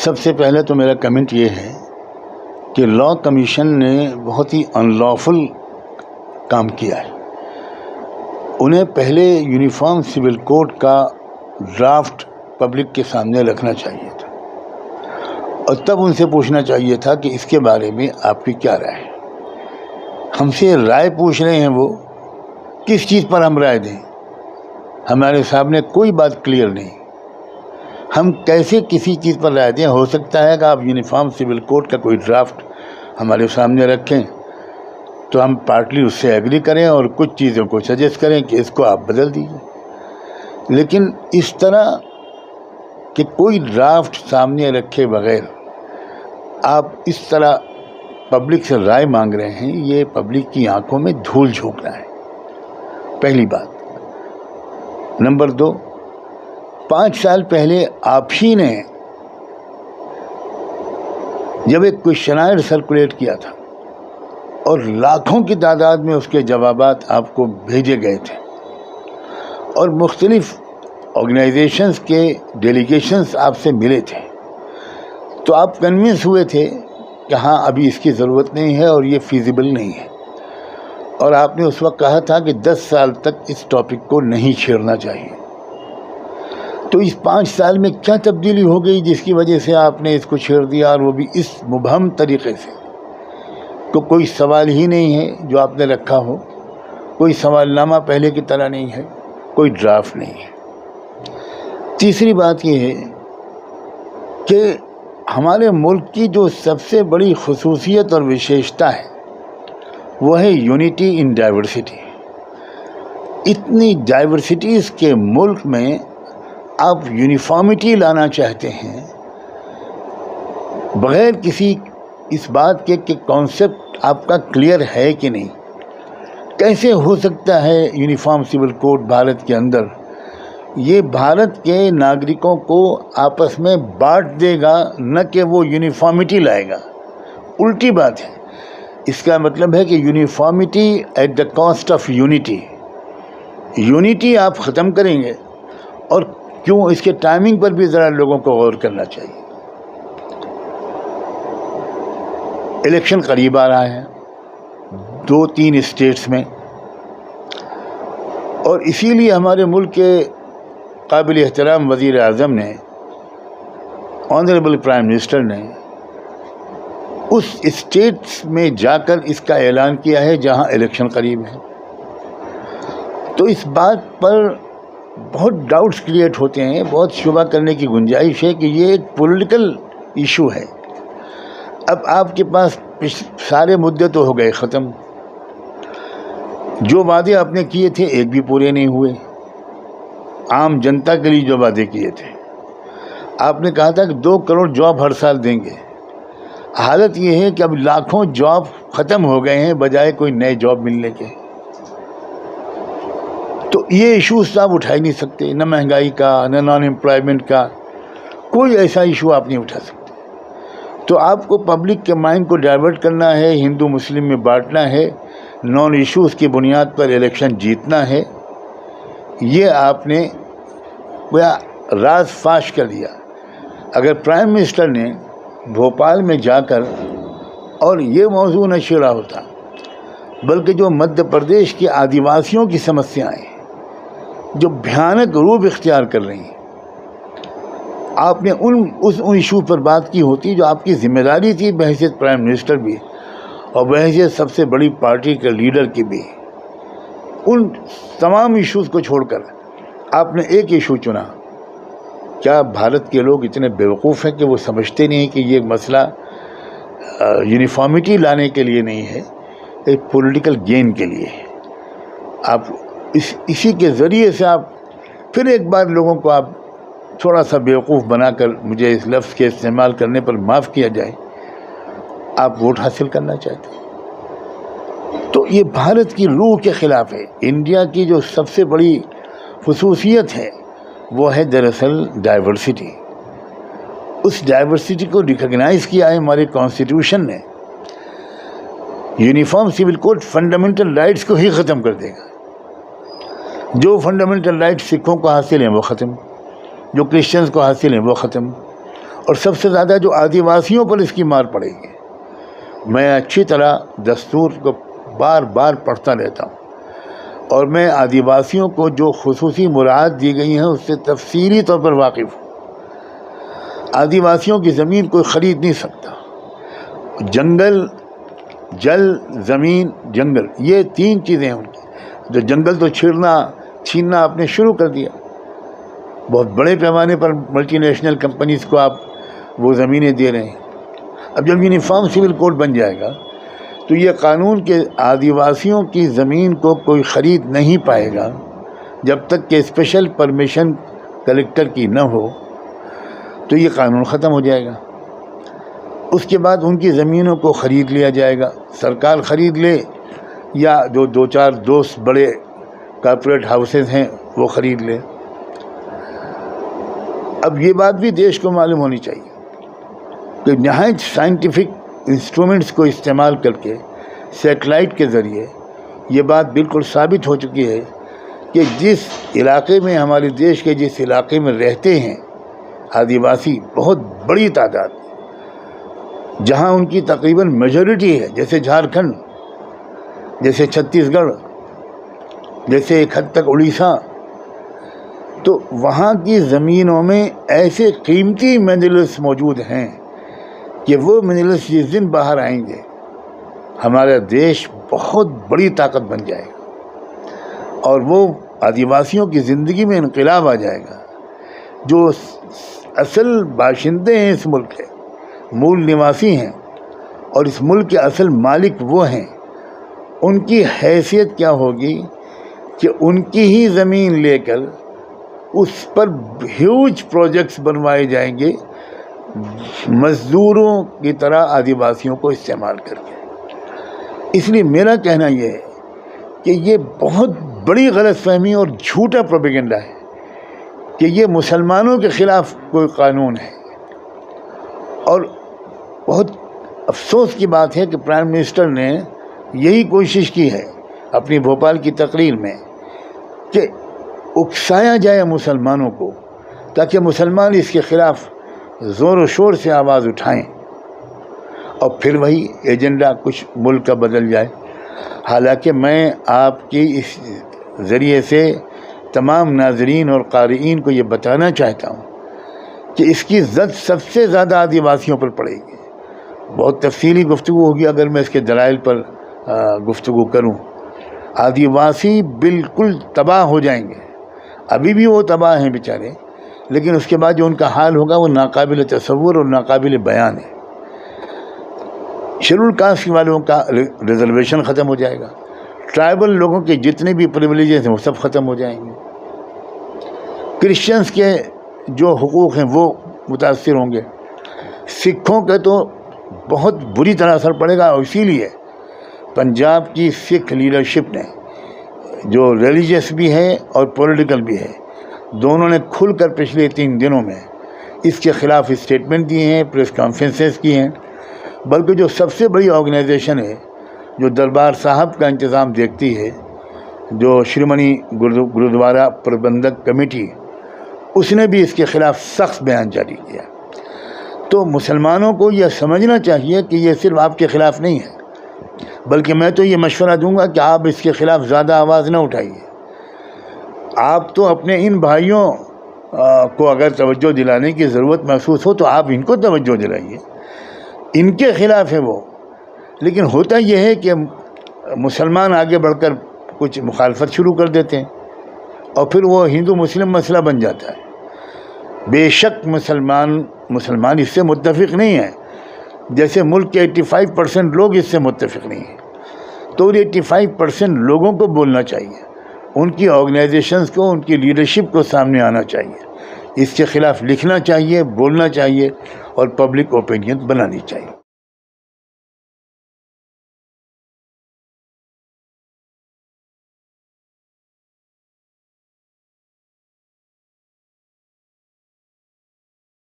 سب سے پہلے تو میرا کمنٹ یہ ہے کہ لا کمیشن نے بہت ہی ان لافل کام کیا ہے. انہیں پہلے یونیفارم سول کوڈ کا ڈرافٹ پبلک کے سامنے رکھنا چاہیے تھا اور تب ان سے پوچھنا چاہیے تھا کہ اس کے بارے میں آپ کی کیا رائے ہے. ہم سے رائے پوچھ رہے ہیں، وہ کس چیز پر ہم رائے دیں؟ ہمارے سامنے کوئی بات کلیئر نہیں. ہم کیسے کسی چیز پر رائے دیں؟ ہو سکتا ہے کہ آپ یونیفارم سول کوڈ کا کوئی ڈرافٹ ہمارے سامنے رکھیں تو ہم پارٹلی اس سے ایگری کریں اور کچھ چیزوں کو سجیسٹ کریں کہ اس کو آپ بدل دیجیے. لیکن اس طرح کہ کوئی ڈرافٹ سامنے رکھے بغیر آپ اس طرح پبلک سے رائے مانگ رہے ہیں، یہ پبلک کی آنکھوں میں دھول جھونکنا ہے. پہلی بات. نمبر 2، 5 سال پہلے آپ ہی نے جب ایک کوشچنائر سرکولیٹ کیا تھا اور لاکھوں کی تعداد میں اس کے جوابات آپ کو بھیجے گئے تھے اور مختلف آرگنائزیشنز کے ڈیلیگیشنز آپ سے ملے تھے، تو آپ کنونس ہوئے تھے کہ ہاں ابھی اس کی ضرورت نہیں ہے اور یہ فیزیبل نہیں ہے، اور آپ نے اس وقت کہا تھا کہ 10 سال تک اس ٹاپک کو نہیں چھیڑنا چاہیے. تو اس 5 سال میں کیا تبدیلی ہو گئی جس کی وجہ سے آپ نے اس کو چھیڑ دیا، اور وہ بھی اس مبہم طریقے سے؟ تو کوئی سوال ہی نہیں ہے جو آپ نے رکھا ہو، کوئی سوال نامہ پہلے کی طرح نہیں ہے، کوئی ڈرافٹ نہیں ہے. تیسری بات یہ ہے کہ ہمارے ملک کی جو سب سے بڑی خصوصیت اور وشیشتا ہے وہ ہے یونٹی ان ڈائیورسٹی. اتنی ڈائیورسٹیز کے ملک میں آپ یونیفارمٹی لانا چاہتے ہیں بغیر کسی اس بات کے کہ کانسیپٹ آپ کا کلیئر ہے کہ نہیں. کیسے ہو سکتا ہے یونیفارم سول کوڈ بھارت کے اندر؟ یہ بھارت کے ناگرکوں کو آپس میں بانٹ دے گا، نہ کہ وہ یونیفارمٹی لائے گا. الٹی بات ہے. اس کا مطلب ہے کہ uniformity at the cost of unity. Unity آپ ختم کریں گے، اور کیوں؟ اس کے ٹائمنگ پر بھی ذرا لوگوں کو غور کرنا چاہیے. الیکشن قریب آ رہا ہے 2-3 اسٹیٹس میں، اور اسی لیے ہمارے ملک کے قابل احترام وزیر اعظم نے، آنریبل پرائم منسٹر نے اس اسٹیٹس میں جا کر اس کا اعلان کیا ہے جہاں الیکشن قریب ہے. تو اس بات پر بہت ڈاؤٹس کریٹ ہوتے ہیں، بہت شبہ کرنے کی گنجائش ہے کہ یہ ایک پولیٹیکل ایشو ہے. اب آپ کے پاس سارے مدعے تو ہو گئے ختم. جو وعدے آپ نے کیے تھے ایک بھی پورے نہیں ہوئے. عام جنتا کے لیے جو وعدے کیے تھے، آپ نے کہا تھا کہ 2 کروڑ جاب ہر سال دیں گے. حالت یہ ہے کہ اب لاکھوں جاب ختم ہو گئے ہیں بجائے کوئی نئے جاب ملنے کے. تو یہ ایشوز آپ اٹھا ہی نہیں سکتے، نہ مہنگائی کا، نہ نان امپلائمنٹ کا. کوئی ایسا ایشو آپ نہیں اٹھا سکتے. تو آپ کو پبلک کے مائنڈ کو ڈائیورٹ کرنا ہے، ہندو مسلم میں بانٹنا ہے، نان ایشوز کی بنیاد پر الیکشن جیتنا ہے. یہ آپ نے راز فاش کر دیا. اگر پرائم منسٹر نے بھوپال میں جا کر اور یہ موضوع نہ چھیڑا ہوتا، بلکہ جو مدھیہ پردیش کے آدیواسیوں کی سمسیائیں جو بھیانک روپ اختیار کر رہی ہیں، آپ نے ان ایشو پر بات کی ہوتی جو آپ کی ذمہ داری تھی بحیثیت پرائم منسٹر بھی اور بحیثیت سب سے بڑی پارٹی کے لیڈر کی بھی. ان تمام ایشوز کو چھوڑ کر آپ نے ایک ایشو چنا. کیا بھارت کے لوگ اتنے بیوقوف ہیں کہ وہ سمجھتے نہیں کہ یہ مسئلہ یونیفارمٹی لانے کے لیے نہیں ہے، ایک پولیٹیکل گین کے لیے ہے؟ آپ اسی کے ذریعے سے آپ پھر ایک بار لوگوں کو آپ تھوڑا سا بیوقوف بنا کر، مجھے اس لفظ کے استعمال کرنے پر معاف کیا جائے، آپ ووٹ حاصل کرنا چاہتے ہیں. تو یہ بھارت کی روح کے خلاف ہے. انڈیا کی جو سب سے بڑی خصوصیت ہے وہ ہے دراصل ڈائیورسٹی. اس ڈائیورسٹی کو ریکگنائز کیا ہے ہمارے کانسٹیٹیوشن نے. Uniform civil code fundamental rights کو ہی ختم کر دے گا. جو فنڈامنٹل رائٹس سکھوں کو حاصل ہیں وہ ختم، جو کرسچنز کو حاصل ہیں وہ ختم، اور سب سے زیادہ جو آدیواسیوں پر اس کی مار پڑے گی. میں اچھی طرح دستور کو بار بار پڑھتا رہتا ہوں اور میں آدیواسیوں کو جو خصوصی مراعات دی گئی ہیں اس سے تفصیلی طور پر واقف ہوں. آدیواسیوں کی زمین کوئی خرید نہیں سکتا. جنگل، جل، زمین، جنگل، یہ 3 چیزیں ہیں ان کی. جو جنگل تو چھیننا آپ نے شروع کر دیا. بہت بڑے پیمانے پر ملٹی نیشنل کمپنیز کو آپ وہ زمینیں دے رہے ہیں. اب جب یونیفارم سول کوڈ بن جائے گا تو یہ قانون کے آدیواسیوں کی زمین کو کوئی خرید نہیں پائے گا جب تک کہ اسپیشل پرمیشن کلیکٹر کی نہ ہو. تو یہ قانون ختم ہو جائے گا. اس کے بعد ان کی زمینوں کو خرید لیا جائے گا. سرکار خرید لے یا جو 2-4 دوست بڑے کارپوریٹ ہاؤسز ہیں وہ خرید لے. اب یہ بات بھی دیش کو معلوم ہونی چاہیے کہ نہایت سائنٹیفک انسٹرومنٹس کو استعمال کر کے سیٹلائٹ کے ذریعے یہ بات بالکل ثابت ہو چکی ہے کہ جس علاقے میں ہمارے دیش کے جس علاقے میں رہتے ہیں آدیواسی بہت بڑی تعداد، جہاں ان کی تقریباً میجورٹی ہے، جیسے جھارکھنڈ، جیسے چھتیس گڑھ، جیسے ایک حد تک اڑیسہ، تو وہاں کی زمینوں میں ایسے قیمتی منرلس موجود ہیں کہ وہ منرلس جس دن باہر آئیں گے ہمارا دیش بہت بڑی طاقت بن جائے گا اور وہ آدیواسیوں کی زندگی میں انقلاب آ جائے گا. جو اصل باشندے ہیں اس ملک کے، مول نواسی ہیں اور اس ملک کے اصل مالک وہ ہیں، ان کی حیثیت کیا ہوگی کہ ان کی ہی زمین لے کر اس پر ہیوج پروجیکٹس بنوائے جائیں گے مزدوروں کی طرح آدیواسیوں کو استعمال کر کے. اس لیے میرا کہنا یہ ہے کہ یہ بہت بڑی غلط فہمی اور جھوٹا پروپیگنڈا ہے کہ یہ مسلمانوں کے خلاف کوئی قانون ہے. اور بہت افسوس کی بات ہے کہ پرائم منسٹر نے یہی کوشش کی ہے اپنی بھوپال کی تقریر میں کہ اکسایا جائے مسلمانوں کو تاکہ مسلمان اس کے خلاف زور و شور سے آواز اٹھائیں اور پھر وہی ایجنڈا کچھ ملک کا بدل جائے. حالانکہ میں آپ کی اس ذریعے سے تمام ناظرین اور قارئین کو یہ بتانا چاہتا ہوں کہ اس کی زد سب سے زیادہ آدیواسیوں پر پڑے گی. بہت تفصیلی گفتگو ہوگی اگر میں اس کے دلائل پر گفتگو کروں. آدیواسی بالکل تباہ ہو جائیں گے. ابھی بھی وہ تباہ ہیں بیچارے، لیکن اس کے بعد جو ان کا حال ہوگا وہ ناقابل تصور اور ناقابل بیان ہے. شیڈول کاسٹ والوں کا ریزرویشن ختم ہو جائے گا. ٹرائبل لوگوں کے جتنے بھی پریویلیجز ہیں وہ سب ختم ہو جائیں گے. کرسچنس کے جو حقوق ہیں وہ متاثر ہوں گے. سکھوں کے تو بہت بری طرح اثر پڑے گا. اور اسی لیے پنجاب کی سکھ لیڈرشپ نے، جو ریلیجیس بھی ہے اور پولیٹیکل بھی ہے، دونوں نے کھل کر پچھلے 3 دنوں میں اس کے خلاف اسٹیٹمنٹ دیے ہیں، پریس کانفرنسز کی ہیں. بلکہ جو سب سے بڑی آرگنائزیشن ہے جو دربار صاحب کا انتظام دیکھتی ہے، جو شریمنی گرودوارا پربندھک کمیٹی، اس نے بھی اس کے خلاف سخت بیان جاری کیا. تو مسلمانوں کو یہ سمجھنا چاہیے کہ یہ صرف آپ کے خلاف نہیں ہے، بلکہ میں تو یہ مشورہ دوں گا کہ آپ اس کے خلاف زیادہ آواز نہ اٹھائیے. آپ تو اپنے ان بھائیوں کو اگر توجہ دلانے کی ضرورت محسوس ہو تو آپ ان کو توجہ دلائیے. ان کے خلاف ہے وہ. لیکن ہوتا یہ ہے کہ مسلمان آگے بڑھ کر کچھ مخالفت شروع کر دیتے ہیں اور پھر وہ ہندو مسلم مسئلہ بن جاتا ہے. بے شک مسلمان اس سے متفق نہیں ہیں، جیسے ملک کے 85% لوگ اس سے متفق نہیں ہیں. تو 85% لوگوں کو بولنا چاہیے، ان کی آرگنائزیشنز کو، ان کی لیڈرشپ کو سامنے آنا چاہیے، اس کے خلاف لکھنا چاہیے، بولنا چاہیے اور پبلک اوپینین بنانی چاہیے.